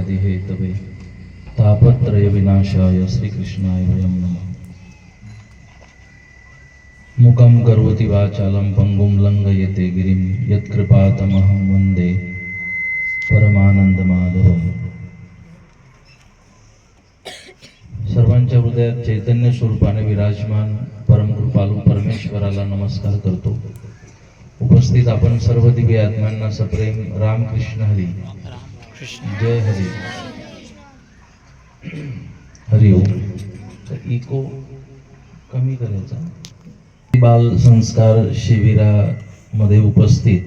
भवरोगव्याधी Hathaway तापत्रय विनाशाय श्रीकृष्णाय वयं नमः। मुखं करोति वाचालं पंगुं लंघयते गिरिं यत्कृपातमहं वन्दे परमानंदमाधवम्। सर्वांच्या हृदयात चैतन्य स्वरूपाने विराजमान परमकृपालू परमेश्वराला नमस्कार करतो। उपस्थित आपण सर्व दिव्य आत्म्यांना सप्रेम रामकृष्ण हरी, जय हरी, हरि ओम। इको कमी करायचा। बाल संस्कार शिबिरामध्ये उपस्थित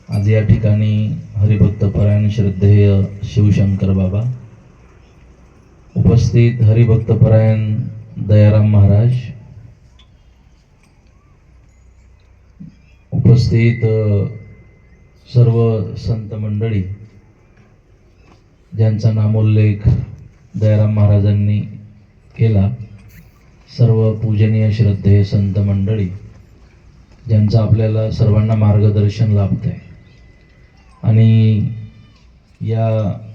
आज या ठिकाणी हरिभक्त परायण श्रद्धेय शिवशंकर बाबा, उपस्थित हरिभक्त परायण दयाराम महाराज, उपस्थित सर्व संत मंडळी ज्यांचा नामोल्लेख दयाराम महाराजांनी केला, सर्व पूजनीय श्रद्धेय संत मंडळी ज्यांचं आपल्याला सर्वांना मार्गदर्शन लाभतंय आणि या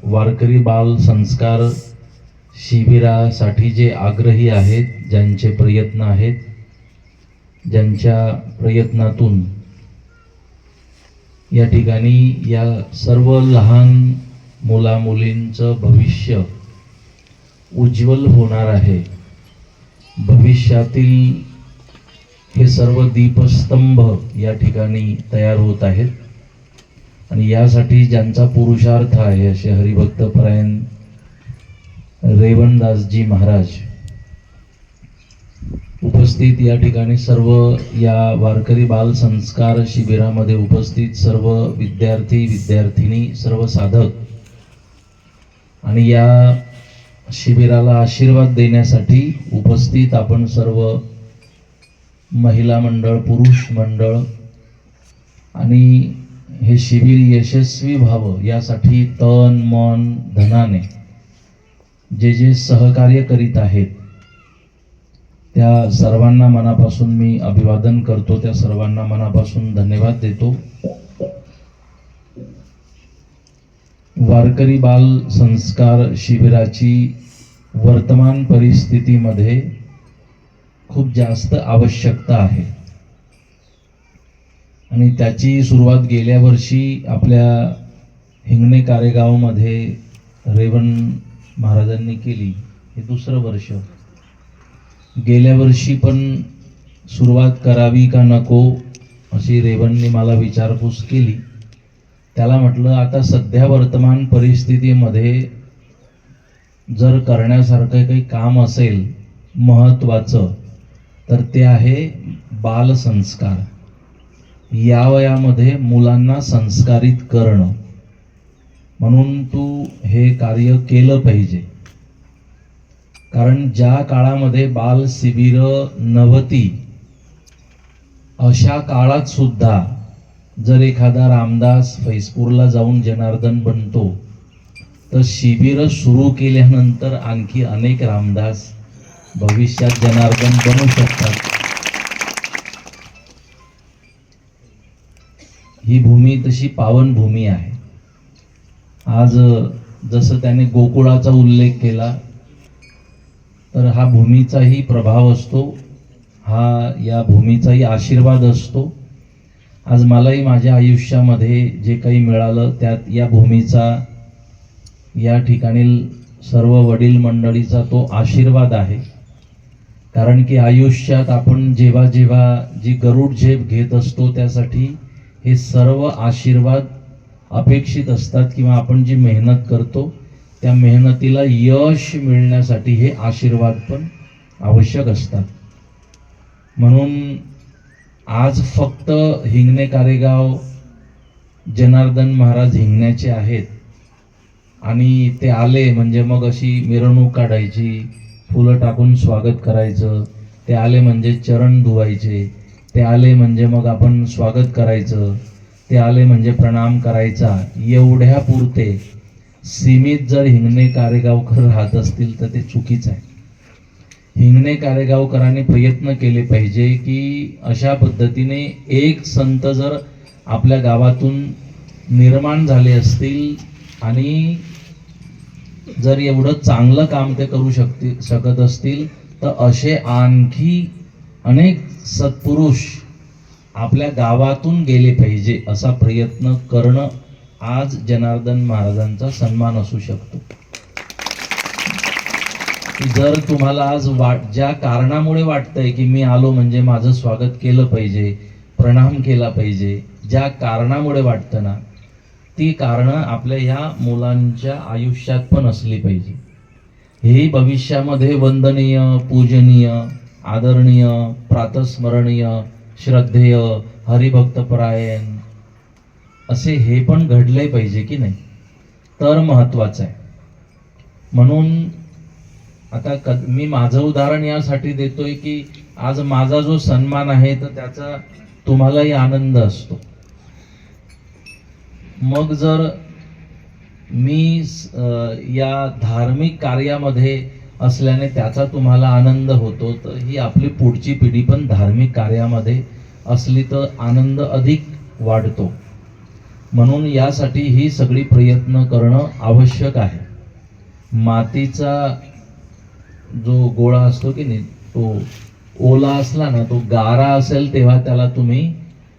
वारकरी बाल संस्कार शिबिरासाठी जे आग्रही आहेत, ज्यांचे प्रयत्न आहेत, ज्यांच्या प्रयत्नातून या ठिकाणी या सर्व लहान मुला मुलींचं भविष्य उज्ज्वल होणार आहे। भविष्यातील हे सर्व दीपस्तंभ या ठिकाणी तयार होत आहेत आणि यासाठी ज्यांचा पुरुषार्थ आहे असे हरिभक्त परायण रेवणदासजी महाराज उपस्थित या ठिकाणी सर्व या वारकरी बाल संस्कार शिबिरामध्ये उपस्थित सर्व विद्यार्थी विद्यार्थिनी, सर्व साधक आणि या शिबिराला आशीर्वाद देण्यासाठी उपस्थित आपण सर्व महिला मंडळ, पुरुष मंडळ आणि हे शिबिर यशस्वी व्हावं यासाठी तन मन धनाने जे जे सहकार्य करीत आहेत त्या सर्वांना मनापासून मी अभिवादन करतो, त्या सर्वांना मनापासून धन्यवाद देतो। वारकरी बाल संस्कार शिबिराची वर्तमान परिस्थितीमध्ये खूप जास्त आवश्यकता आहे आणि त्याची सुरुवात गेल्या वर्षी आपल्या हिंगणे कारेगावमध्ये रेवण महाराजांनी केली। हे दुसरं वर्ष। गेल्या वर्षी पण सुरुवात करावी का नको अशी रेवणने मला विचारपूस केली। त्याला म्हटलं आता सध्या वर्तमान परिस्थितीमध्ये जर करण्यासारखं काही काम असेल महत्त्वाचं तर ते आहे बाल संस्कार। या वयामध्ये मुलांना संस्कारित करणं, म्हणून तू हे कार्य केलं पाहिजे। कारण ज्या काळामध्ये बाल शिबिर नव्हती अशा काळात सुद्धा जर एखादा रामदास फैजपूरला जाऊन जनार्दन बनतो तर शिबिर सुरू केल्यानंतर आणखी अनेक रामदास भविष्यात जनार्दन बनू शकतात। ही भूमी तशी पावन भूमी आहे। आज जसं त्याने गोकुळाचा उल्लेख केला तर हा भूमीचाही प्रभाव असतो, हा या भूमीचाही आशीर्वाद असतो। आज मलाही माझ्या आयुष्यामध्ये जे काही मिळालं त्यात या भूमीचा, या ठिकाणी सर्व वडील मंडळीचा तो आशीर्वाद आहे। कारण की आयुष्यात आपण जेव्हा जेव्हा जी गरुड झेप घेत असतो त्यासाठी हे सर्व आशीर्वाद अपेक्षित असतात किंवा आपण जी मेहनत करतो त्या मेहनतीला यश मिळण्यासाठी हे आशीर्वाद पण आवश्यक असतात। म्हणून आज फक्त हिंगणे कारेगाव जनार्दन महाराज हिंगण्याचे आहेत आणि ते आले म्हणजे मग अशी मिरवणूक काढायची, फुलं टाकून स्वागत करायचं, ते आले म्हणजे चरण धुवायचे, ते आले म्हणजे मग आपण स्वागत करायचं, ते आले म्हणजे प्रणाम करायचा, एवढ्या पुरते सीमित जर हिंगणे कारेगावकर राहत असतील तर ते चुकीचं आहे। हिंगणे कारेगावकरांनी प्रयत्न केले पाहिजे की अशा पद्धतीने एक संत जर आपल्या गावातून निर्माण झाले असतील आणि जर एवढं चांगलं काम ते करू शकत असतील तर असे आणखी अनेक सत्पुरुष आपल्या गावातून गेले पाहिजे असा प्रयत्न करणं आज जनार्दन महाराजांचा सन्मान असू शकतो. जर तुम्हाला आज ज्या कारणामुळे वाटतंय की मी आलो म्हणजे माझं स्वागत केलं पाहिजे, प्रणाम केला पाहिजे, ज्या कारणामुळे वाटतं ना, ती कारणं आपल्या ह्या मुलांच्या आयुष्यात पण असली पाहिजे. हे भविष्यामध्ये वंदनीय, पूजनीय, आदरणीय, प्रातस्मरणीय, श्रद्धेय, हरिभक्तपरायण असे हे पण घडले पाहिजे की नाही, तर महत्वाचं आहे. म्हणून आता मी माझं उदाहरण यासाठी देतोय की आज माझा जो सन्मान आहे तर त्याचा तुम्हालाही आनंद असतो. मग जर मी या धार्मिक कार्यामध्ये असल्याने त्याचा तुम्हाला आनंद होतो, तर ही आपली पुढची पिढी पण धार्मिक कार्यामध्ये असली तर आनंद अधिक वाढतो. म्हणून यासाठी ही सगळी प्रयत्न करणं आवश्यक आहे. मातीचा जो गोळा असतो की नाही, तो ओला असला ना, तो गारा असेल तेव्हा त्याला तुम्ही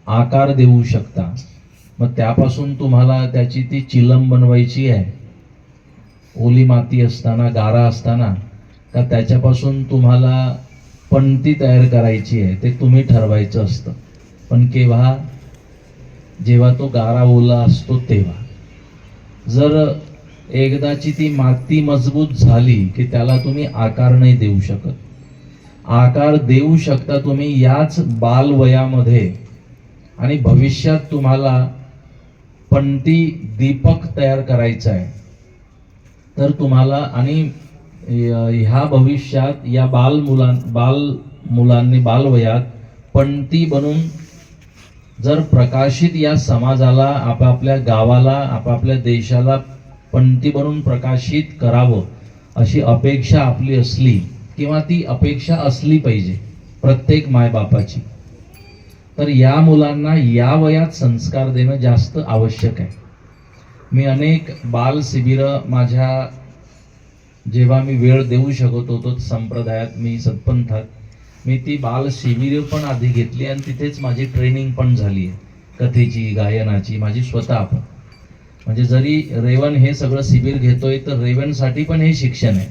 आकार देऊ शकता. मग त्यापासून तुम्हाला त्याची ती चिलम बनवायची आहे, ओली माती असताना, गारा असताना, का त्याच्यापासून तुम्हाला पणती तयार करायची आहे ते तुम्ही ठरवायचं असतं. पण केव्हा? जेव्हा तो गारा ओला असतो तेव्हा. जर एकदाची ती माती मजबूत झाली की त्याला तुम्ही आकार नाही देऊ शकत. आकार देऊ शकता तुम्ही याच बालवयामध्ये, आणि भविष्यात तुम्हाला पणती दीपक तयार करायचा आहे तर तुम्हाला, आणि ह्या भविष्यात या मुलांनी बालवयात पणती बनून जर प्रकाशित या समाजाला, आपापल्या गावाला, आपापल्या देशाला पणती बनून प्रकाशित करावं अशी अपेक्षा आपली असली, किंवा ती अपेक्षा असली पाहिजे प्रत्येक मायबापाची, तर या मुलांना या वयात संस्कार देणं जास्त आवश्यक आहे. मी अनेक बाल शिबिरं माझ्या, जेव्हा मी वेळ देऊ शकत होतो संप्रदायात, मी सत्पंथात, मी ती बाल शिबिरं पण आधी घेतली आणि तिथेच माझी ट्रेनिंग पण झाली आहे, कथेची, गायनाची, माझी स्वतः पण. म्हणजे जरी रेवण हे सगळं शिबिर घेतोय तर रेवणसाठी पण हे शिक्षण आहे.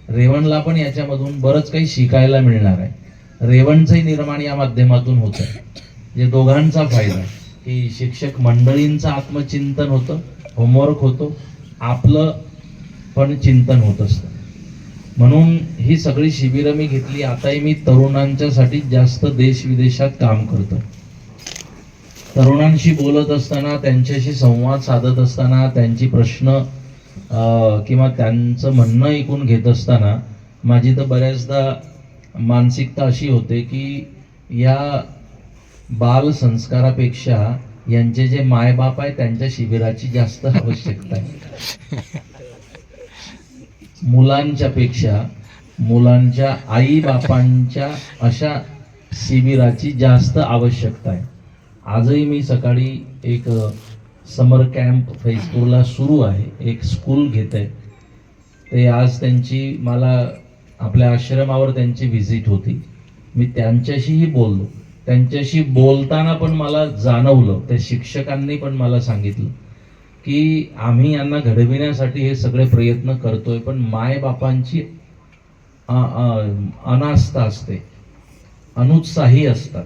रेवणला पण याच्यामधून बरंच काही शिकायला मिळणार आहे. रेवणचंही निर्माण या माध्यमातून होत आहे. म्हणजे दोघांचा फायदा, की शिक्षक मंडळींचं आत्मचिंतन होतं, होमवर्क होतो, आपलं पण चिंतन होत असतं. म्हणून ही सगळी शिबिरं मी घेतली. आताही मी तरुणांच्यासाठी जास्त देश विदेशात काम करतो. तरुणांशी बोलत असताना, त्यांच्याशी संवाद साधत असताना, त्यांची प्रश्न किंवा त्यांचं म्हणणं ऐकून घेत असताना माझी तर बऱ्याचदा मानसिकता अशी होते की या बाल संस्कारापेक्षा यांचे जे मायबाप आहे त्यांच्या शिबिराची जास्त आवश्यकता आहे. मुलांच्या पेक्षा मुलांच्या आई बापांच्या अशा शिबिराची जास्त आवश्यकता आहे. आजही मी सकाळी एक समर कॅम्प फैजपूरला सुरू आहे, एक स्कूल घेत आहे. ते आज त्यांची, मला आपल्या आश्रमावर त्यांची व्हिजिट होती. मी त्यांच्याशीही बोललो. त्यांच्याशी बोलताना पण मला जाणवलं, त्या शिक्षकांनी पण मला सांगितलं की आम्ही यांना घडविण्यासाठी हे सगळे प्रयत्न करतोय, पण मायबापांची अनास्था असते, अनुत्साही असतात.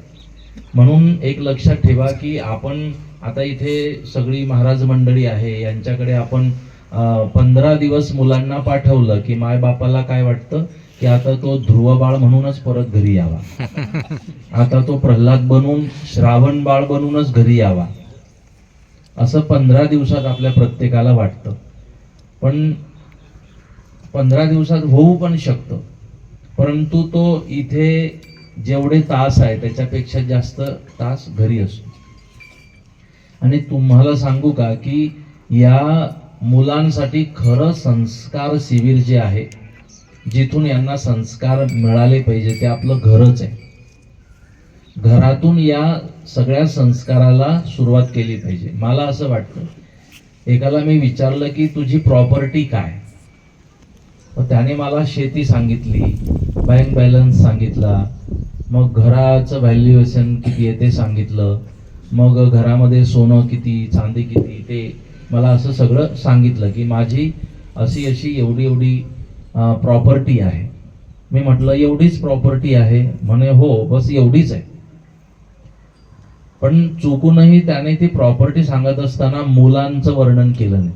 म्हणून एक लक्षात ठेवा की आपण आता इथे सगळी महाराज मंडळी आहे, यांच्याकडे आपण 15 दिवस मुलांना पाठवलं की मायबापाला काय वाटतं की आता तो ध्रुव बाळ म्हणूनच परत घरी यावा, आता तो प्रल्हाद बनून, श्रावण बाळ बनूनच घरी यावा, असं 15 दिवसात आपल्या प्रत्येकाला वाटतं. पण 15 दिवसात होऊ पण शकतं, परंतु तो इथे जेवढे तास आहे त्याच्यापेक्षा जास्त तास घरी असतो. आणि तुम्हाला सांगू का की या मुलांसाठी खरं संस्कार शिबिर जे आहे, जिथून यांना संस्कार मिळाले पाहिजे, ते आपलं घरच आहे. घरातून या सगळ्या संस्काराला सुरुवात केली पाहिजे. मला असं वाटतं, एकाला मी विचारलं की तुझी प्रॉपर्टी काय, त्याने मला शेती सांगितली, बँक बॅलन्स सांगितला, मग घराचं व्हॅल्युएशन किती आहे ते सांगितलं, मग घरामध्ये सोनं किती, चांदी किती, ते मला असं सगळं सांगितलं की माझी अशी अशी एवढी एवढी प्रॉपर्टी आहे. मी म्हटलं एवढीच प्रॉपर्टी आहे? म्हणे हो, बस एवढीच आहे. पण चुकूनही त्याने ती प्रॉपर्टी सांगत असताना मुलांचं वर्णन केलं नाही.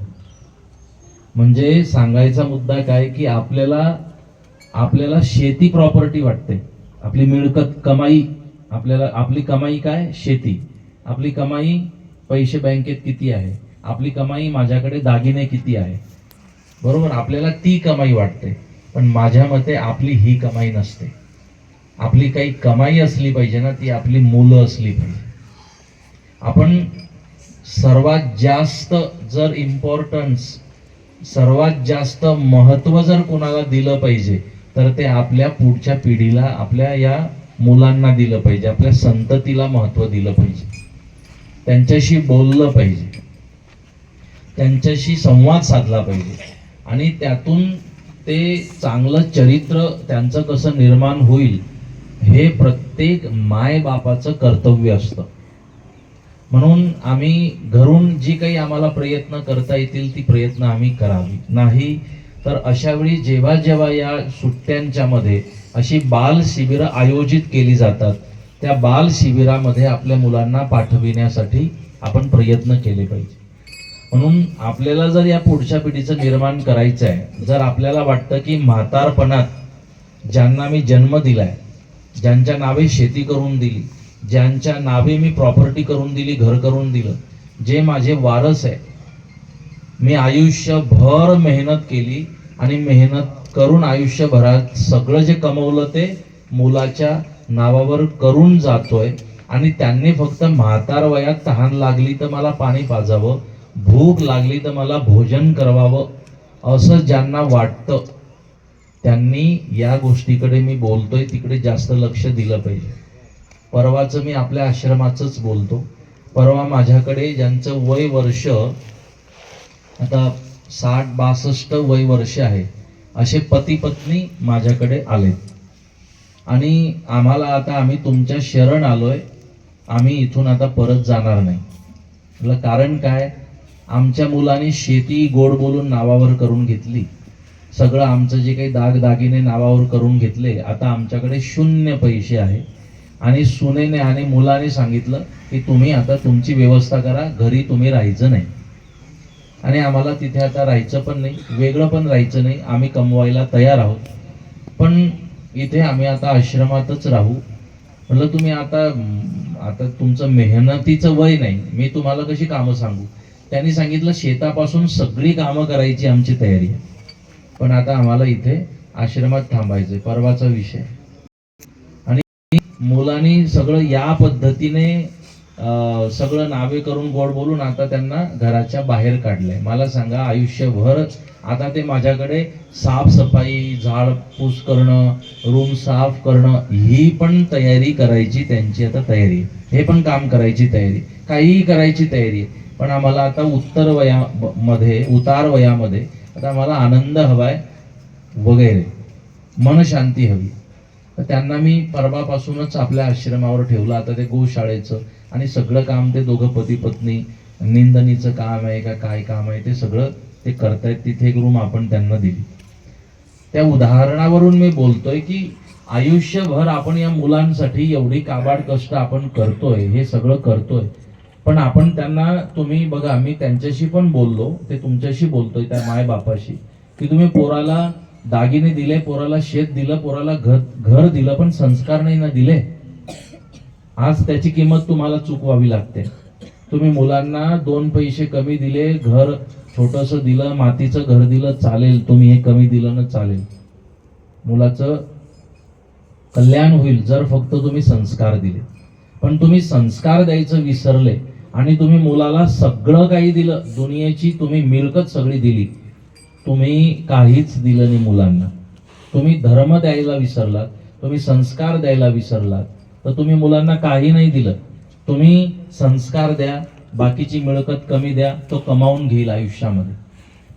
म्हणजे सांगायचा मुद्दा काय की आपल्याला शेती प्रॉपर्टी वाटते, आपली मिळकत, कमाई. आपली कमाई काय? शेती. आपली कमाई पैसे बँकेत किती आहे, आपली कमाई माझ्याकडे दागिने किती आहे, बरोबर, आपल्याला ती कमाई वाटते. पण माझ्या मते आपली ही कमाई नसते. आपली काही कमाई असली पाहिजे ना, ती आपली मुलं असली पाहिजे. आपण सर्वात जास्त जर इम्पॉर्टन्स, सर्वात जास्त महत्व जर कोणाला दिलं पाहिजे तर ते आपल्या पुढच्या पिढीला, आपल्या या मुलांना दिलं पाहिजे, आपल्या संततीला महत्व दिलं पाहिजे, त्यांच्याशी बोललं पाहिजे, त्यांच्याशी संवाद साधला पाहिजे. आणि त्यातून ते चांगलं चरित्र त्यांचं कसं निर्माण होईल हे प्रत्येक माय बापाचं कर्तव्य असतं. म्हणून आम्ही घरून जी काही आम्हाला प्रयत्न करता येतील ती प्रयत्न आम्ही करावी. नाही तर अशा वेळी जेव्हा जेव्हा या सुट्ट्यांच्या मध्ये अशी बाल शिबिरं आयोजित केली जातात, त्या बाल शिबिरामध्ये आपल्या मुलांना पाठविण्यासाठी आपण प्रयत्न केले पाहिजे. म्हणून आपल्याला जर या पुढच्या पिढीचं निर्माण करायचं आहे, जर आपल्याला वाटतं की म्हातारपणात ज्यांना मी जन्म दिलाय, ज्यांच्या नावे शेती करून दिली, ज्यांच्या नावे मी प्रॉपर्टी करून दिली, घर करून दिलं, जे माझे वारस आहे, मी आयुष्यभर मेहनत केली आणि मेहनत करून आयुष्यभरात सगळं जे कमवलं ते मुलाच्या नावावर करून जातोय, आणि त्यांनी फक्त म्हातार वयात तहान लागली तर मला पाणी पाजावं, भूक लागली तर मला भोजन करवावं, असं ज्यांना वाटतं त्यांनी या गोष्टीकडे मी बोलतोय तिकडे जास्त लक्ष दिलं पाहिजे. परवाचं मी आपल्या आश्रमाचंच बोलतो. परवा माझ्याकडे ज्यांचं वय वर्ष आता 60-62 वय वर्ष आहे, असे पती पत्नी माझ्याकडे आलेत. आणि आम्ही तुमच्या शरण आलोय, आम्ही इथून आता परत जाणार नाही. म्हटलं कारण काय? आमच्या मुलांनी शेती गोड बोलून नावावर करून घेतली, सगळं आमचं जे काही दागदागिने नावावर करून घेतले, आता आमच्याकडे 0 पैसे आहे. आणि सुनेने आणि मुलाने सांगितलं की तुम्ही आता तुमची व्यवस्था करा, घरी तुम्ही राहायचं नाही. आणि आम्हाला तिथे आता राहायचं पण नाही, वेगळं पण राहायचं नाही, आम्ही कमवायला तयार आहोत, पण इथे आम्ही आता आश्रमातच राहू. म्हटलं तुम्ही आता तुमचं मेहनतीचं वय नाही, मी तुम्हाला कशी कामं सांगू. त्यांनी सांगितलं शेतापासून सगळी कामं करायची आमची तयारी आहे, पण आता आम्हाला इथे आश्रमात थांबायचंय. परवाचा विषय. आणि मुलांनी सगळं या पद्धतीने सगळं नावे करून गोड बोलून आता त्यांना घराच्या बाहेर काढलंय. मला सांगा, आयुष्यभर आता ते माझ्याकडे साफसफाई, झाडपूस करणं, रूम साफ करणं, ही पण तयारी करायची त्यांची आता तयारी, हे पण काम करायची तयारी, काहीही करायची तयारी. पण आम्हाला आता उतार वयामध्ये आता मला आनंद हवाय वगैरे, मनशांती हवी. तर त्यांना मी परवापासूनच आपल्या आश्रमावर ठेवलं. आता ते गोशाळेचं आणि सगळं काम ते दोघं पती पत्नी, निंदणीचं काम आहे का काय काम आहे ते सगळं ते करतायत. तिथे एक रूम आपण त्यांना दिली. त्या उदाहरणावरून मी बोलतोय की आयुष्यभर आपण या मुलांसाठी एवढी काबाड कष्ट आपण करतोय, हे सगळं करतोय, पण आपण त्यांना, तुम्ही बघा, मी त्यांच्याशी पण बोललो, ते तुमच्याशी बोलतोय, त्या माय बापाशी, की तुम्ही पोराला दागिने दिले, पोराला शेत दिलं, पोराला घर दिलं, पण संस्कार नाही ना दिले. आज त्याची किंमत तुम्हाला चुकवावी लागते. तुम्ही मुलांना 2 पैसे कमी दिले, घर छोटस दिलं, मातीचं घर दिलं, चालेल, तुम्ही हे कमी दिलं ना चालेल, मुलाचं कल्याण होईल जर फक्त तुम्ही संस्कार दिले. पण तुम्ही संस्कार द्यायचं विसरले आणि तुम्ही मुलाला सगळं काही दिलं, दुनियेची तुम्ही मिळकत सगळी दिली, तुम्ही काहीच दिलं नाही मुलांना. तुम्ही धर्म द्यायला विसरलात, तुम्ही संस्कार द्यायला विसरलात, तर तुम्ही मुलांना काही नाही दिलं. तुम्ही संस्कार द्या, बाकीची मिळकत कमी द्या, तो कमावून घेईल आयुष्यामध्ये.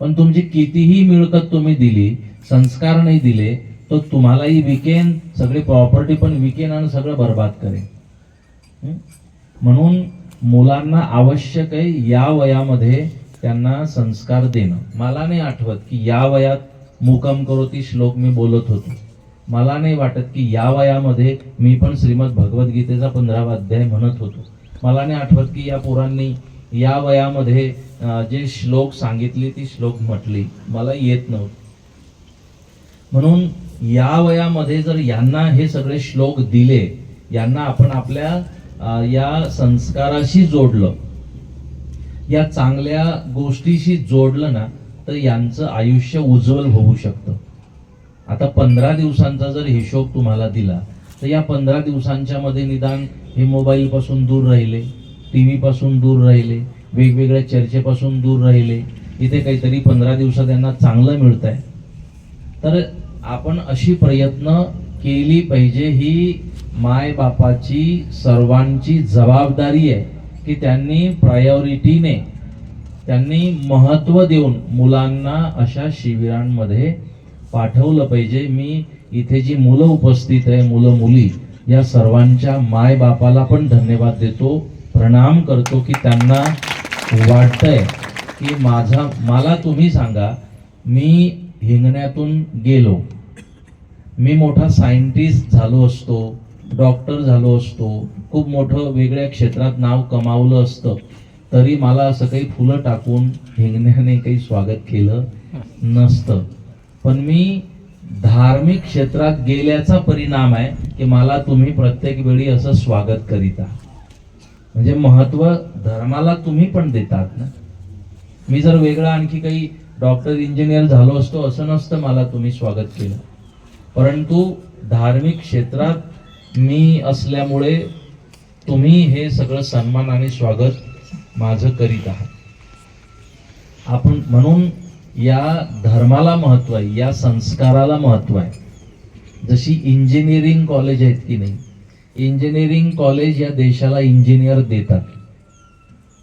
पण तुमची कितीही मिळकत तुम्ही दिली, संस्कार नाही दिले तो तुम्हालाही विकेन, सगळी प्रॉपर्टी पण विकेन आणि सगळं बर्बाद करेन. म्हणून मुलांना आवश्यक आहे या वयामध्ये त्यांना संस्कार देणं. मला नाही आठवत की या वयात मुकम करोती श्लोक मी बोलत होतो. मला नाही वाटत की या वयामध्ये मी पण श्रीमद भगवद्गीतेचा 15वा अध्याय म्हणत होतो. मला नाही आठवत की या पोरांनी या वयामध्ये जे श्लोक सांगितली ती श्लोक म्हटली. मला येत नव्हतं. म्हणून या वयामध्ये जर यांना हे सगळे श्लोक दिले, यांना आपण आपल्या या संस्काराशी जोडलं, या चांगल्या गोष्टीशी जोडलं ना, तर यांचं आयुष्य उज्ज्वल होऊ शकतं. आता 15 दिवसांचा जर हिशोब तुम्हाला दिला तर या 15 दिवसांच्या मध्ये निदान हे मोबाईल पासून दूर राहिले, टीव्ही पासून दूर राहिले, वेगवेगळ्या चर्चेपासून दूर राहिले, इथे काहीतरी 15 दिवसात त्यांना चांगलं मिळतंय. तर आपण अशी प्रयत्न केली पाहिजे. ही माय बापाची सर्वांची जबाबदारी आहे की त्यांनी प्रायोरिटीने, त्यांनी महत्त्व देऊन मुलांना अशा शिबिरांमध्ये पाठवलं पाहिजे. मी इथे जी मुलं उपस्थित आहे, मुलं मुली, या सर्वांच्या माय बापाला पण धन्यवाद देतो, प्रणाम करतो की त्यांना वाटतंय की मला तुम्ही सांगा, मी हिंगण्यातून गेलो, मी मोठा सायंटिस्ट झालो असतो, डॉक्टर झालो असतो, खूप मोठं वेगळ्या क्षेत्रात नाव कमावलं असतं, तरी मला असं काही फुलं टाकून हिंगण्याने काही स्वागत केलं नसतं. पण मी धार्मिक क्षेत्रात गेल्याचा परिणाम आहे की मला तुम्ही प्रत्येक वेळी असं स्वागत करीता. म्हणजे महत्व धर्माला तुम्ही पण देतात ना. मी जर वेगळा आणखी काही डॉक्टर इंजिनियर झालो असतो, असं नसतं मला तुम्ही स्वागत केलं. परंतु धार्मिक क्षेत्रात मी असल्यामुळे तुम्ही हे सगळं सन्मान आणि स्वागत माझं करीत आहात. आपण म्हणून या धर्माला महत्व आहे, या संस्काराला महत्व आहे. जशी इंजिनिअरिंग कॉलेज आहेत की नाही, इंजिनिअरिंग कॉलेज या देशाला इंजिनियर देतात,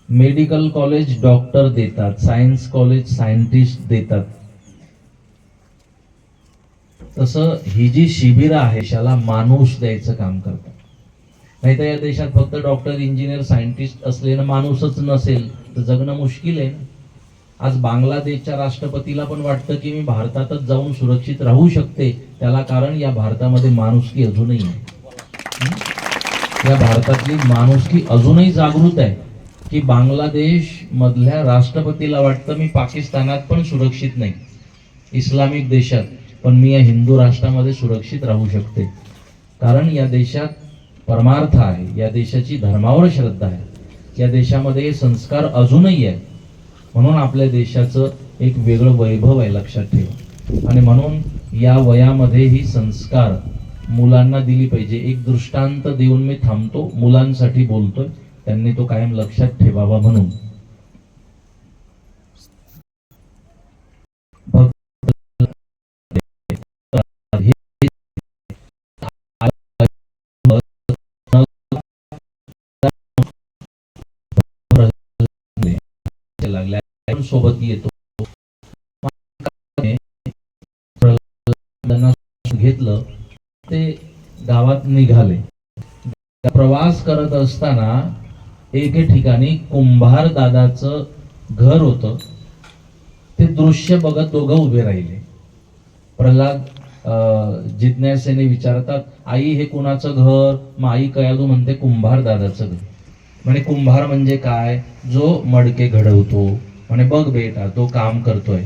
मेडिकल कॉलेज डॉक्टर देतात, सायन्स कॉलेज सायंटिस्ट देतात. तसं ही जी शिबिरं आहे देशाला माणूस द्यायचं काम करतात. नाही तर या देशात फक्त डॉक्टर, इंजिनियर, सायंटिस्ट असले ना, माणूसच नसेल तर जगणं मुश्किल आहे. आज बांगलादेशच्या राष्ट्रपतीला पण वाटतं की मी भारतातच जाऊन सुरक्षित राहू शकते, त्याला कारण या भारतामध्ये माणुसकी अजूनही आहे. या भारतातली माणुसकी अजूनही जागृत आहे की बांगलादेश मधल्या राष्ट्रपतीला वाटतं मी पाकिस्तानात पण सुरक्षित नाही, इस्लामिक देशात, पण मी या हिंदू राष्ट्रामध्ये सुरक्षित राहू शकते. कारण या देशात परमार्थ आहे, या देशाची धर्मावर श्रद्धा आहे, या देशामध्ये संस्कार अजूनही आहे. म्हणून आपल्या देशाचं एक वेगळं वैभव आहे, लक्षात ठेवा. आणि म्हणून या वयामध्ये ही संस्कार मुलांना दिली पाहिजे. एक दृष्टांत देऊन मी थांबतो, मुलांसाठी बोलतोय, त्यांनी तो कायम लक्षात ठेवावा म्हणून. सोबत येतो, घेतलं ते गावात निघाले. प्रवास करत असताना एके ठिकाणी कुंभार दादाचं घर होतं. ते दृश्य बघत दोघं उभे राहिले. प्रल्हाद जिज्ञासेने विचारतात, आई हे कुणाचं घर? मग आई कयालू म्हणते कुंभार दादाचं घर. म्हणे कुंभार म्हणजे काय? जो मडके घडवतो. म्हणे बघ बेटा, तो काम करतोय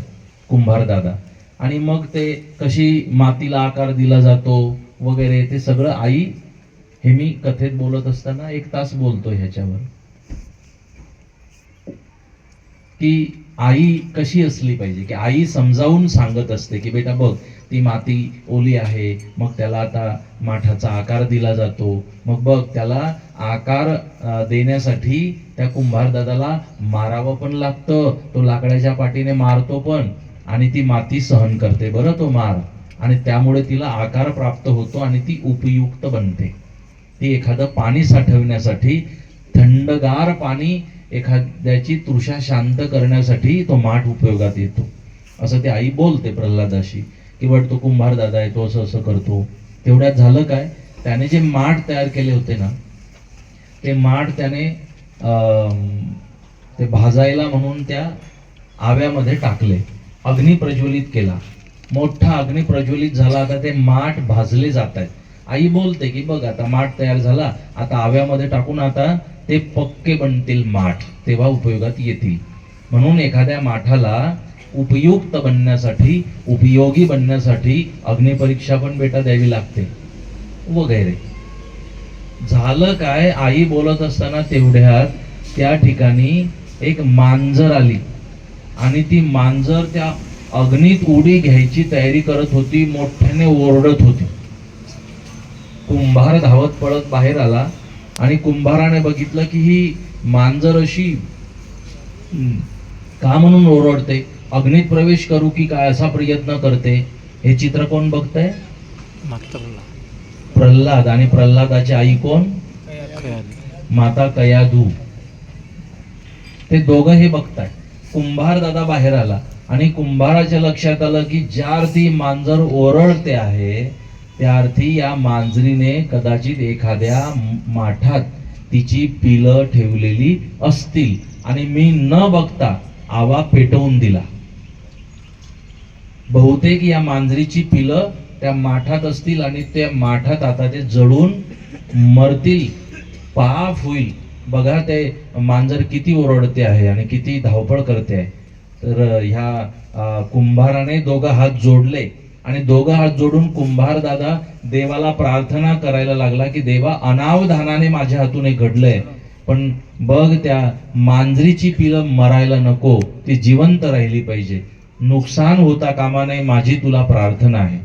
कुंभार दादा. आणि मग ते कशी मातीला आकार दिला जातो वगैरे ते सगळं आई, हे मी कथेत बोलत असताना 1 तास बोलतोय ह्याच्यावर, की आई कशी असली पाहिजे. की आई समजावून सांगत असते की बेटा बघ, ती माती ओली आहे, मग त्याला आता माठाचा आकार दिला जातो. मग बघ, त्याला आकार देण्यासाठी त्या कुंभार दादाला मारावं पण लागतं, तो लाकडाच्या पाटीने मारतो पण, आणि ती माती सहन करते बरं तो मार, आणि त्यामुळे तिला आकार प्राप्त होतो आणि ती उपयुक्त बनते. ती एखादं पाणी साठवण्यासाठी, थंडगार पाणी एखाद्याची तृषा शांत करण्यासाठी तो माठ उपयोगात येतो. असं ते आई बोलते प्रल्हादाशी की बट तो कुंभार दादा आहे, तो असं असं करतो. तेवढ्यात झालं काय, त्याने जे माठ तयार केले होते ना, ते माठ त्याने ते भाजायला म्हणून त्या आव्यामध्ये टाकले, अग्नी प्रज्वलित केला, मोठा अग्नी प्रज्वलित झाला. आता ते माठ भाजले जात आहेत. आई बोलते की बघ आता माठ तयार झाला, आता आव्यामध्ये टाकून आता ते पक्के बनतील माठ, तेव्हा उपयोगात येतील. म्हणून एखाद्या माठाला उपयुक्त बनण्यासाठी, उपयोगी बनण्यासाठी अग्निपरीक्षा पण बेटा द्यावी लागते वगैरे. झालं काय, आई बोलत असताना तेवढ्यात त्या ठिकाणी एक मांजर आली आणि ती मांजर त्या अग्नीत उडी घ्यायची तयारी करत होती, मोठ्याने ओरडत होती. कुंभार धावत पळत बाहेर आला आणि कुंभाराने बघितलं की ही मांजर अशी का म्हणून ओरडते, अग्नीत प्रवेश करू की काय असा प्रयत्न करते. हे चित्र कोण बघतंय? प्रल्हाद. आणि प्रल्हादाची आई कोण? माता कयाधू. ते दोघं हे बघताय. कुंभार दादा बाहेर आला आणि कुंभाराच्या लक्षात आलं की ज्या अर्थी मांजर ओरडते आहे त्या अर्थी या मांजरीने कदाचित एखाद्या माठात तिची पिलं ठेवलेली असतील आणि मी न बघता आवा पेटवून दिला. बहुतेक या मांजरीची पिलं त्या माठात असतील आणि त्या माठात आता ते जळून मरतील, पाप होईल. बघा ते मांजर किती ओरडते आहे आणि किती धावपळ करते आहे. तर ह्या कुंभाराने दोघं हात जोडले आणि दोघं हात जोडून कुंभार दादा देवाला प्रार्थना करायला लागला की देवा, अनावधानाने माझ्या हातून हे घडलंय, पण बघ त्या मांजरीची पिलं मरायला नको, ती जिवंत राहिली पाहिजे, नुकसान होता कामा नये, माझी तुला प्रार्थना आहे.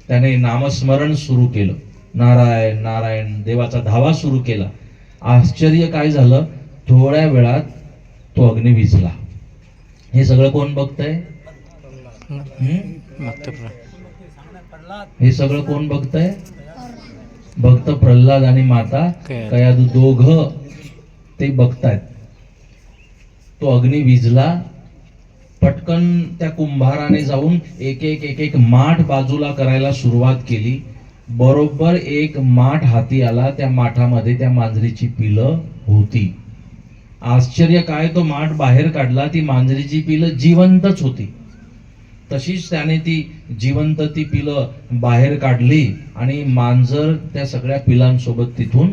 त्याने नामस्मरण सुरू केलं, नारायण नारायण, देवाचा धावा सुरू केला. आश्चर्य काय झालं, थोड्या वेळात तो अग्नी विझला. हे सगळं कोण बघतंय? हे सगळं कोण बघतंय? भक्त प्रल्हाद आणि माता कयाधू दोघं ते बघतायत. तो अग्नी विझला. पटकन त्या कुंभाराने जाऊन एक एक एक एक माठ बाजूला करायला सुरुवात केली. बरोबर एक माठ हाती आला, त्या माठामध्ये त्या मांजरीची पिलं होती. आश्चर्य काय, तो माठ बाहेर काढला, ती मांजरीची पिलं जिवंतच होती. तशीच त्याने ती जिवंत ती पिलं बाहेर काढली आणि मांजर त्या सगळ्या पिलांसोबत तिथून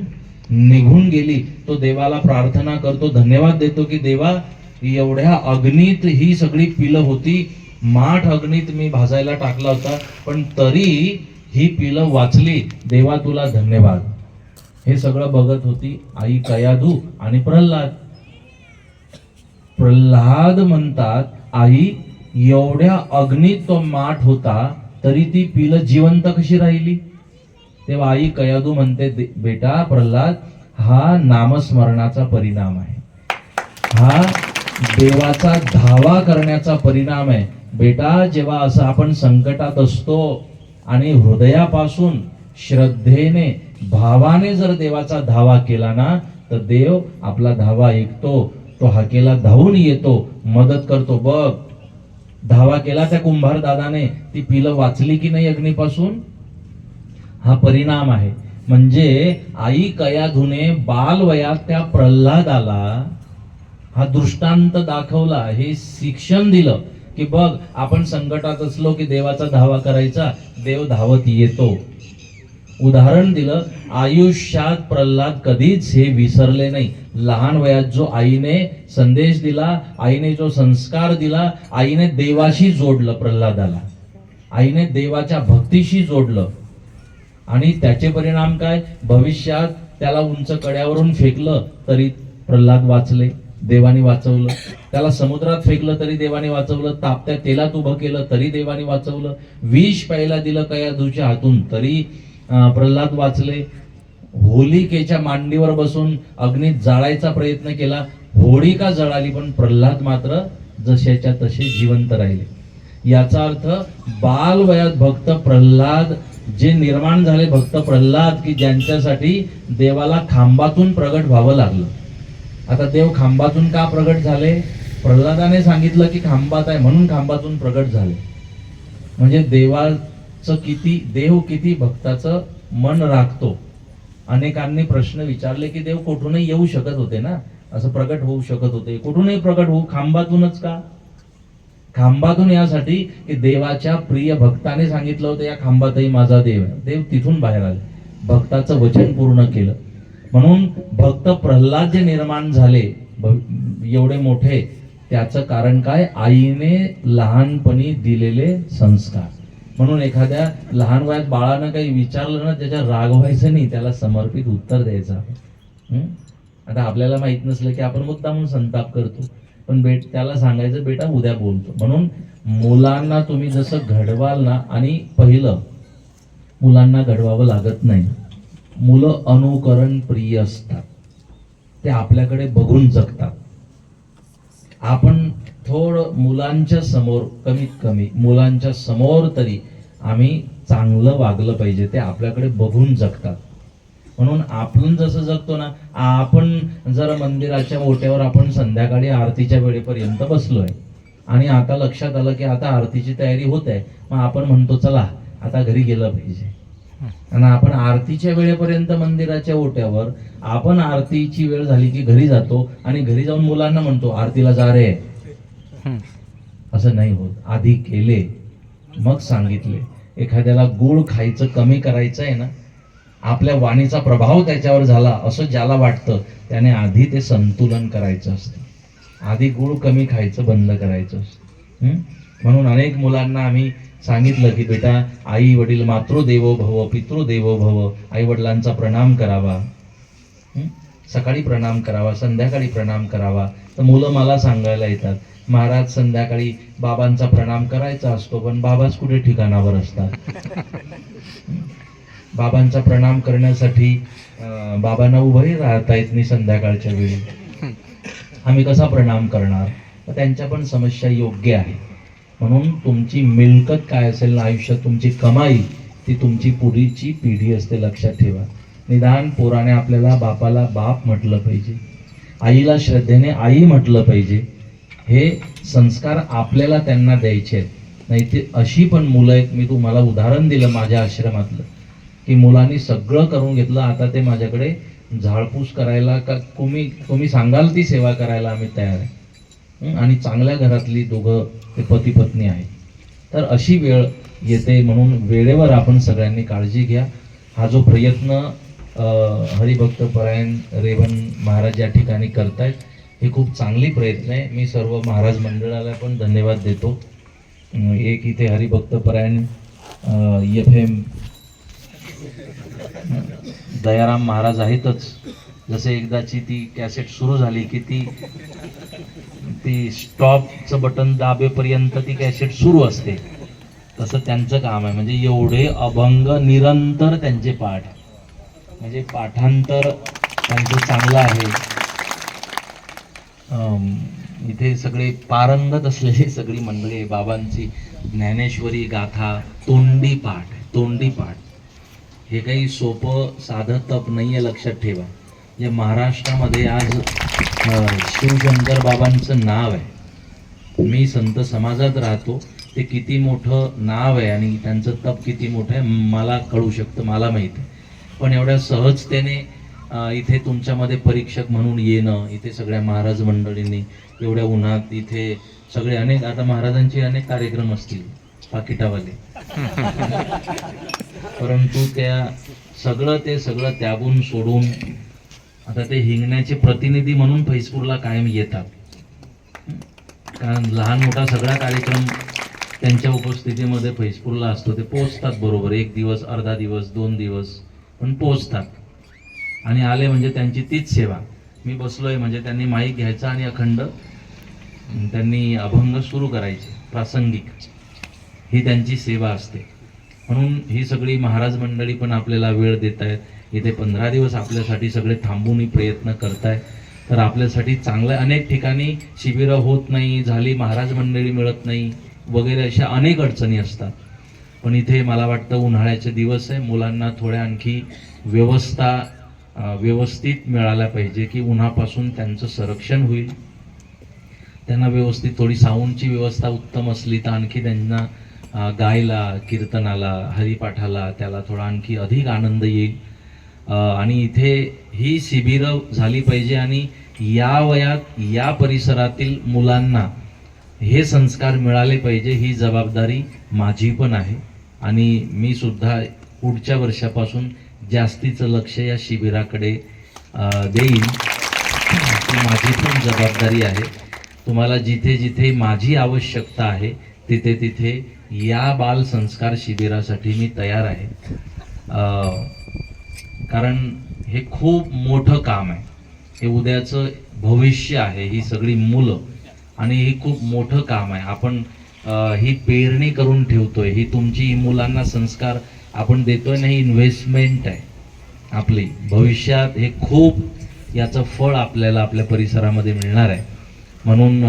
निघून गेली. तो देवाला प्रार्थना करतो, धन्यवाद देतो की देवा, एवढ्या अग्नीत ही सगळी पिलं होती, माठ अग्नीत मी भाजायला टाकला होता, पण तरी ही पिलं वाचली, देवा तुला धन्यवाद. हे सगळं बघत होती आई कयाधू आणि प्रल्हाद. प्रल्हाद म्हणतात, आई एवढ्या अग्नीत तो माठ होता तरी ती पिलं जिवंत कशी राहिली? तेव्हा आई कयाधू म्हणते, बेटा प्रल्हाद, हा नामस्मरणाचा परिणाम आहे, हा देवाचा धावा करण्याचा परिणाम आहे. बेटा, जेव्हा असं आपण संकटात असतो आणि हृदयापासून श्रद्धेने भावाने जर देवाचा धावा केला ना, तर देव आपला धावा ऐकतो, तो हाकेला धावून येतो, मदत करतो. बघ, धावा केला त्या कुंभार दादाने, ती पिलं वाचली की नाही अग्नीपासून? हा परिणाम आहे. म्हणजे आई कयाधूने बालवयात त्या प्रल्हादाला हा दृष्टांत दाखवला, हे शिक्षण दिलं की बघ, आपण संकटात असलो की देवाचा धावा करायचा, देव धावत येतो. उदाहरण दिलं. आयुष्यात प्रल्हाद कधीच हे विसरले नाही. लहान वयात जो आईने संदेश दिला, आईने जो संस्कार दिला, आईने देवाशी जोडलं प्रल्हादाला, आईने देवाच्या भक्तीशी जोडलं आणि त्याचे परिणाम काय, भविष्यात त्याला उंच कड्यावरून फेकलं तरी प्रल्हाद वाचले, देवाने वाचवलं. त्याला समुद्रात फेकलं तरी देवाने वाचवलं, तापत्या तेलात उभं केलं तरी देवाने वाचवलं, विष प्यायला दिलं कयाधूच्या हातून तरी प्रल्हाद वाचले. होलिकेच्या मांडीवर बसून अग्नीत जाळायचा प्रयत्न केला, होळिका जळाली, पण प्रल्हाद मात्र जशाच्या तसे जिवंत राहिले. याचा अर्थ बालवयात भक्त प्रल्हाद जे निर्माण झाले, भक्त प्रल्हाद की ज्यांच्यासाठी देवाला खांबातून प्रगट व्हावं लागलं. आता देव खांबातून का प्रगट झाले? प्रल्हादाने सांगितलं की खांबात आहे म्हणून खांबातून प्रगट झाले. म्हणजे देव किती भक्ताचं मन राखतो. अनेकांनी प्रश्न विचारले की देव कुठूनही येऊ शकत होते ना, असं प्रकट होऊ शकत होते, कुठूनही प्रकट होऊ, खांबातूनच का? खांबातून यासाठी की देवाच्या प्रिय भक्ताने सांगितलं होतं या खांबातही माझा देव आहे. देव तिथून बाहेर आले, भक्ताचं वचन पूर्ण केलं. म्हणून भक्त प्रल्हाद जे निर्माण झाले एवढे मोठे, त्याचं कारण काय? आईने लहानपणी दिलेले संस्कार. म्हणून एखाद्या लहान वयात बाळानं काही विचारलं ना, त्याच्या रागवायचं नाही, त्याला समर्पित उत्तर द्यायचं. आता आपल्याला माहित नसलं की आपण मुद्दामून संताप करतो, पण त्याला सांगायचं बेटा उद्या बोलतो. म्हणून मुलांना तुम्ही जसं घडवाल ना, आणि पहिलं मुलांना घडवावं लागत नाही. मुलं अनुकरण प्रिय असतात, ते आपल्याकडे बघून जगतात. आपण थोडं मुलांच्या समोर, कमीत कमी मुलांच्या समोर तरी आम्ही चांगलं वागलं पाहिजे, ते आपल्याकडे बघून जगतात. म्हणून आपण जसं जगतो ना, आपण जर मंदिराच्या ओट्यावर आपण संध्याकाळी आरतीच्या वेळेपर्यंत बसलोय आणि आता लक्षात आलं की आता आरतीची तयारी होत आहे, मग आपण म्हणतो चला आता घरी गेलं पाहिजे. आणि आपण आरतीच्या वेळेपर्यंत मंदिराच्या ओट्यावर, आपण आरतीची वेळ झाली की घरी जातो आणि घरी जाऊन मुलांना म्हणतो आरतीला जा रे. असं नाही होत. आधी केले मग सांगितले. एखाद्याला गुळ खायचं कमी करायचं आहे ना, आपल्या वाणीचा प्रभाव त्याच्यावर झाला असं ज्याला वाटतं, त्याने आधी ते संतुलन करायचं असतं. आधी गुळ कमी खायचं बंद करायचं असतं. म्हणून अनेक मुलांना आम्ही सांगितलं की बेटा आई वडील, मातृदेवो भव पितृदेवो भव, आई वडिलांचा प्रणाम करावा, सकाळी प्रणाम करावा, संध्याकाळी प्रणाम करावा. तर मुलं मला सांगायला येतात, महाराज संध्याकाळी बाबांचा प्रणाम करायचा असतो, पण बाबाच कुठे ठिकाणावर असतात. बाबांचा प्रणाम करण्यासाठी बाबांना उभंही राहता येत नाही संध्याकाळच्या वेळी, आम्ही कसा प्रणाम करणार? त्यांच्या पण समस्या योग्य आहे. म्हणून तुमची मिळकत काय असेल ना आयुष्यात, तुमची कमाई, ती तुमची पुढची पिढी असते, लक्षात ठेवा. निदान पोराने आपल्याला बापाला बाप म्हटलं पाहिजे, आईला श्रद्धेने आई म्हटलं पाहिजे. हे संस्कार आपल्याला त्यांना द्यायचे आहेत. नाही ते अशी पण मुलं आहेत, मी तुम्हाला उदाहरण दिलं माझ्या आश्रमातलं, की मुलांनी सगळं करून घेतलं, आता ते माझ्याकडे झाडपूस करायला का तुम्ही सांगाल ती सेवा करायला आम्ही तयार आहे. आणि चांगल्या घरातली दोघं ते पती पत्नी आहेत. तर अशी वेळ येते, म्हणून वेळेवर आपण सगळ्यांनी काळजी घ्या. हा जो प्रयत्न हरिभक्त परायण रेवण महाराज या ठिकाणी करतायत, हे खूप चांगली प्रयत्न आहे. मी सर्व महाराज मंडळाला पण धन्यवाद देतो. एक इथे हरिभक्त परायण FM दयाराम महाराज आहेतच. जसे एकदाची ती कॅसेट सुरू झाली की ती स्टॉपचं बटन दाबेपर्यंत ती कॅसेट सुरू असते, तसं त्यांचं काम आहे. म्हणजे एवढे अभंग निरंतर त्यांचे पाठ, म्हणजे पाठांतर त्यांचं चांगलं आहे. इथे सगळे पारंगत असलेली सगळी मंडळी, बाबांची ज्ञानेश्वरी गाथा तोंडी पाठ. हे काही सोपं साधं तप नाहीये, लक्षात ठेवा. जे महाराष्ट्रामध्ये आज शिवशंकर बाबांचं नाव आहे, मी संत समाजात राहतो, ते किती मोठं नाव आहे आणि त्यांचं तप किती मोठं आहे मला कळू शकतं, मला माहिती आहे. पण एवढ्या सहजतेने इथे तुमच्यामध्ये परीक्षक म्हणून येणं, इथे सगळ्या महाराज मंडळींनी एवढ्या उन्हात इथे सगळे अनेक, आता महाराजांचे अनेक कार्यक्रम असतील पाकिटावाले, परंतु ते सगळं त्यागून सोडून आता ते हिंगण्याचे प्रतिनिधी म्हणून फैजपूरला कायम येतात. कारण लहान मोठा सगळा कार्यक्रम त्यांच्या उपस्थितीमध्ये फैजपूरला असतो. ते पोहोचतात बरोबर, 1 दिवस, अर्धा दिवस, 2 दिवस, पण पोहोचतात. आणि आले म्हणजे त्यांची तीच सेवा. मी बसलोय म्हणजे त्यांनी माईक घ्यायचा आणि अखंड त्यांनी अभंग सुरू करायचे प्रासंगिक, ही त्यांची सेवा असते. म्हणून ही सगळी महाराज मंडळी पण आपल्याला वेळ देत आहेत. इथे 15 दिवस आपल्यासाठी सगळे थांबून प्रयत्न करतायत. तर आपल्यासाठी चांगल्या अनेक ठिकाणी शिबिरं होत नाही, झाली महाराज मंडळी मिळत नाही वगैरे, अशा अनेक अडचणी असतात. पण इथे मला वाटतं उन्हाळ्याचे दिवस आहे, मुलांना थोड्या आणखी व्यवस्थित मिळाल्या पाहिजे, की उन्हापासून त्यांचं संरक्षण होईल. त्यांना व्यवस्थित थोडी साऊंडची व्यवस्था उत्तम असली तर आणखी त्यांना गायला, कीर्तनाला, हरिपाठाला त्याला थोडा आणखी अधिक आनंद येईल. आणि इथे ही शिबिरं झाली पाहिजे आणि या वयात या परिसरातील मुलांना हे संस्कार मिळाले पाहिजे, ही जबाबदारी माझी पण आहे. आणि मी सुद्धा पुढच्या वर्षापासून जास्तीचं लक्ष या शिबिराकडे देईन. ती माझी पण जबाबदारी आहे. तुम्हाला जिथे जिथे माझी आवश्यकता आहे तिथे तिथे या बाल संस्कार शिबिरासाठी मी तयार आहे. कारण हे खूप मोठं काम आहे. हे उद्याचं भविष्य आहे, ही सगळी मुलं, आणि हे खूप मोठं काम आहे. आपण ही पेरणी करून ठेवतोय, ही तुमची मुलांना संस्कार आपण देतोय ना, ही इन्व्हेस्टमेंट आहे आपली. भविष्यात हे खूप याचं फळ आपल्याला आपल्या परिसरामध्ये मिळणार आहे. म्हणून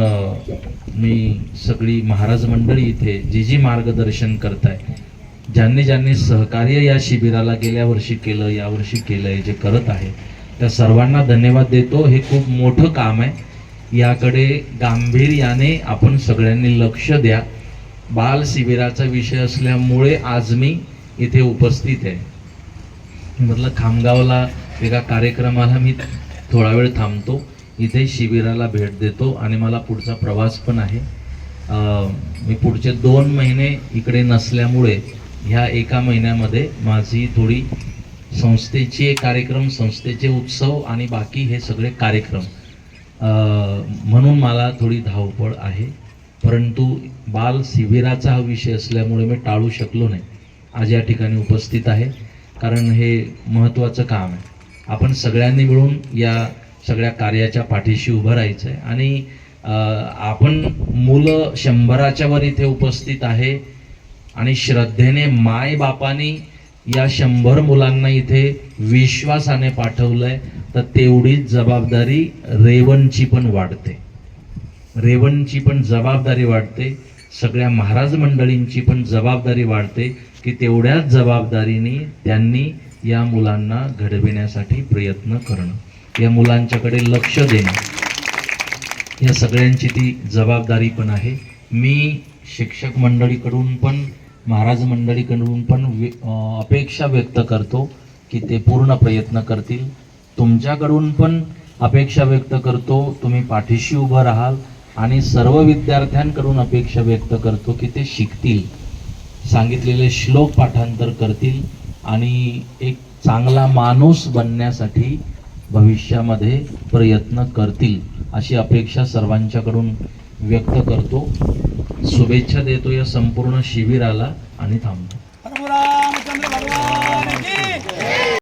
मी सगळी महाराज मंडळी इथे जी मार्गदर्शन करताय, ज्यांनी ज्यांनी सहकार्य या शिबिराला गेल्या वर्षी केलं, यावर्षी केलंय, जे करत आहे, त्या सर्वांना धन्यवाद देतो. हे खूप मोठं काम आहे. याकडे गांभीर्याने आपण सगळ्यांनी लक्ष द्या. बाल शिबिराचा विषय असल्यामुळे आज मी इथे उपस्थित आहे. म्हटलं खामगावला एका कार्यक्रमाला मी थोडा वेळ थांबतो, इथे शिबिराला भेट देतो आणि मला पुढचा प्रवास पण आहे. मी पुढचे 2 महिने इकडे नसल्यामुळे ह्या एका महिन्यामध्ये माझी थोडी संस्थेचे कार्यक्रम, संस्थेचे उत्सव आणि बाकी हे सगळे कार्यक्रम, म्हणून मला थोडी धावपळ आहे. परंतु बाल शिबिराचा हा विषय असल्यामुळे मी टाळू शकलो नाही. आज या ठिकाणी उपस्थित आहे कारण हे महत्त्वाचं काम आहे. आपण सगळ्यांनी मिळून या सगळ्या कार्याच्या पाठीशी उभं राहायचं आहे. आणि आपण मुलं 100च्या वर इथे उपस्थित आहे आणि श्रद्धेने माय बापानी या 100 मुलांना इथे विश्वासाने पाठवलंय, तर तेवढीच जबाबदारी रेवणची पण वाढते. रेवणची पण जबाबदारी वाढते, सगळ्या महाराज मंडळींची पण जबाबदारी वाढते की तेवढ्याच जबाबदारीने त्यांनी या मुलांना घडविण्यासाठी प्रयत्न करणं, या मुलांच्याकडे लक्ष देणं, या सगळ्यांची ती जबाबदारी पण आहे. मी शिक्षक मंडळीकडून पण महाराज मंडळीकडून पण अपेक्षा व्यक्त करतो की ते पूर्ण प्रयत्न करतील. तुमच्याकडून पण अपेक्षा व्यक्त करतो तुम्ही पाठीशी उभं राहाल, आणि सर्व विद्यार्थ्यांकडून अपेक्षा व्यक्त करतो की ते शिकतील, सांगितलेले श्लोक पाठांतर करतील आणि एक चांगला माणूस बनण्यासाठी भविष्यामध्ये प्रयत्न करतील, अशी अपेक्षा सर्वांच्याकडून व्यक्त करतो. शुभेच्छा देतो या संपूर्ण शिबिराला आणि थांबतो.